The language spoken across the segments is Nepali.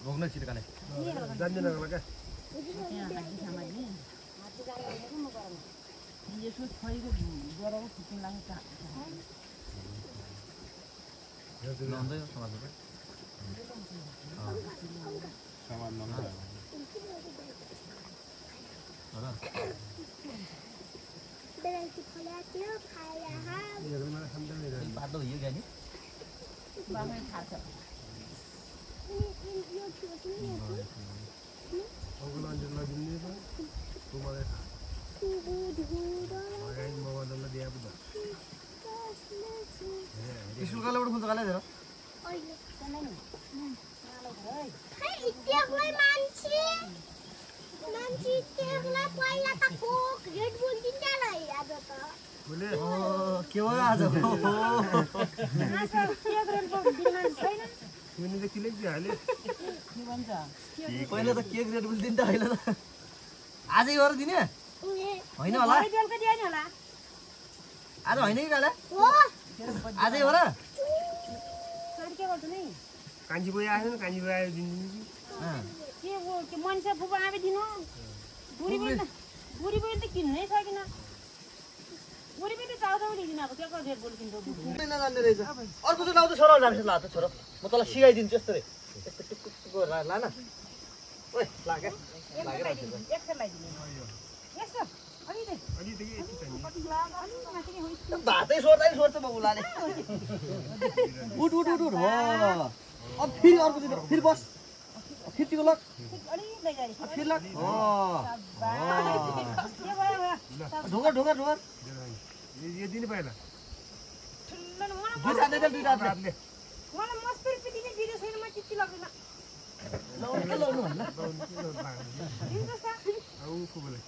रोक्न छिटकाले जान्दैन लगा यसो छोरीको गराउ फुट्न लाग्छ नन्दै समाजमा सामान नन्दै होला बेलायती फल्या थियो खाया हा हेर्नुमा सम्झाउने रहेछ पातो यो गाडी बामै थाहा छ यो थियो नि अगला अन्जल लगिने त तुम्हारे लगाइ मोबाइलमा दिया बुझ स्कुल काले उठ्नु काले जरा अहिले खै इत्यागलाई मान्छे इत्यागलाई पहिला त कोक रेड बुल दिन्थ्यो आज त बोले के भयो आज आज के गरेर दिन्छ छैन तिमीले त किले के हाले के भन्छ पहिला त केक रेड बुल दिन्छ हैन त आजै गरेर दिने हैन होला बेलुका दिए नि होला आज हैन कि काले हो आजै हो र सर के गर्छ नि कान्छी बोय आयो कान्छी बोय आयो दिनु के हो के मान्छे फुपा आबे दिनु बुढी बुढी त किन्नै सकिन बुढी पनि चाउचाउ दिदिन अब के को रेड बुल किन्छ बुढी नजान्ने रहेछ अर्को चाहिँ लाउँदै छोरा जान्छ ला त छोरा म तँलाई सिकाइदिन्छु यस्तो रे यस्तो टुक टुक टुक ला न ओइ लागे एकखेर लगाइदिनु यस्तो अलि दे अलि त के यति चाहियो भातै सोर्छ बबुलाले उठ उठ उठ उठ हो अब फेरि अर्को दिन फेरि बस फेरि तिको लग अलि लैजाइ फेरि लग हो के भयो ढुङ्गा ढुङ्गा ढुङ्गा यो दिनु पहिला ठुल्लो मलाई दुई साथै दुई रातले रातले मलाई मस्तिर पिटिने भिडियो छैन म चित्ती लाग्दैन लाउनु भन्ला दिन्छ सा आउ को बोले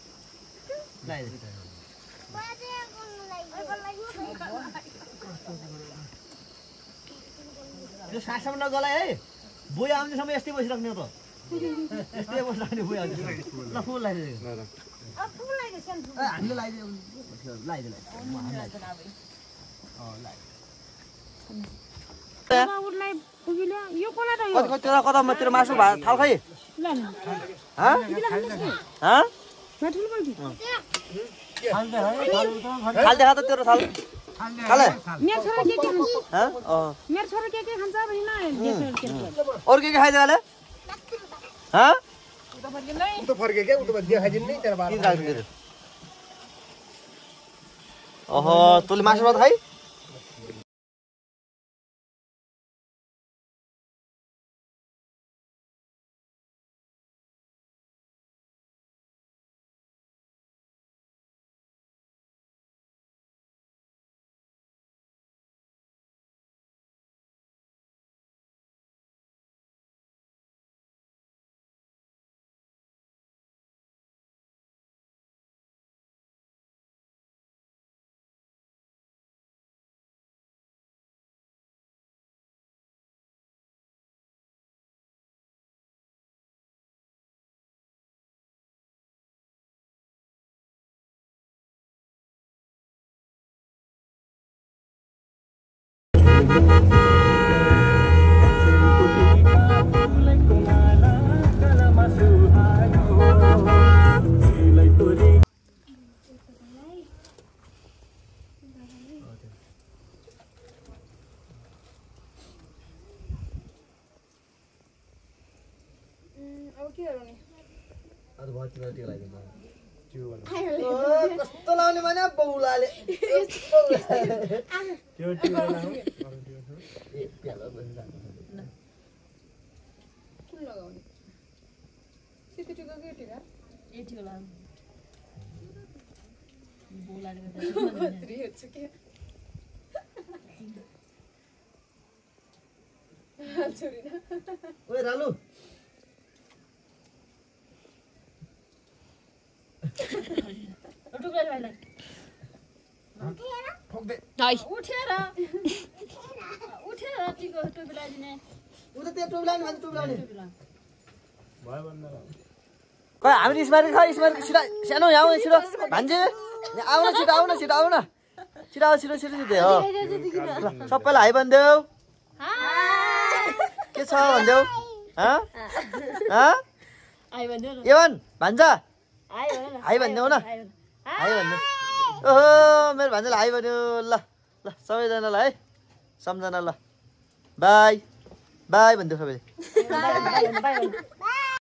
लाइ बाजे गर्नुलाई यो सासमा नगला है बोय आउँदैसम्म यस्तै बसिराख्ने हो त यस्तै बसिराख्ने बोय आउँदैछ ल फुल लगाइदियो अब फुल लगाइदे सन हामीले लगाइदियो लगाइदियो बाबुलाई पुगिले यो कोला त यो कति तेरा कदममा तेरो मासु भात थाल खै ल ह ह ठुलो बोल्छु थाल देखा त तेरो थाल खाले मेरो छोरा के खान्छ ह मेरो छोरा के खान्छ भने न और के खाइदे वाले ह उ त फर्के के उ त दिया खाइदिनु नि तेरो बाबा के राख्नु तेरो ओहो तँले मासु भात खाइ कस्तो लाउने भने बौलाले त्यो टिला लाउ फुल लगाउने सिटी टिका के टिका ए टिका लाउनु बोलाले गर्दा हेर्छु के छोरी न ओए रालु टुक्रा भाइलाई ठोक दे उठेर टिको टोपी लगाइदिने उ त त्यो टोपी लाउने भन्छ टोपी लाउने भयो भन्दा खै हामी स्मार्ट छिटो सानो यहाँ आउन छिटो भान्जे आउन छिटो आउन छिटो आउन छिटो आऊ छिटो छिटो छिटो हो ल सबैलाई हाई भनिदेऊ के छ भनिदेऊ एवन भान्जा हाई भनिदेऊ न हाई भनिदेऊ ओहो मेरो भान्जालाई हाई भन्यो ल ल सबैजनालाई है सम्झना ल बाई बाई भनिदेऊ सबैले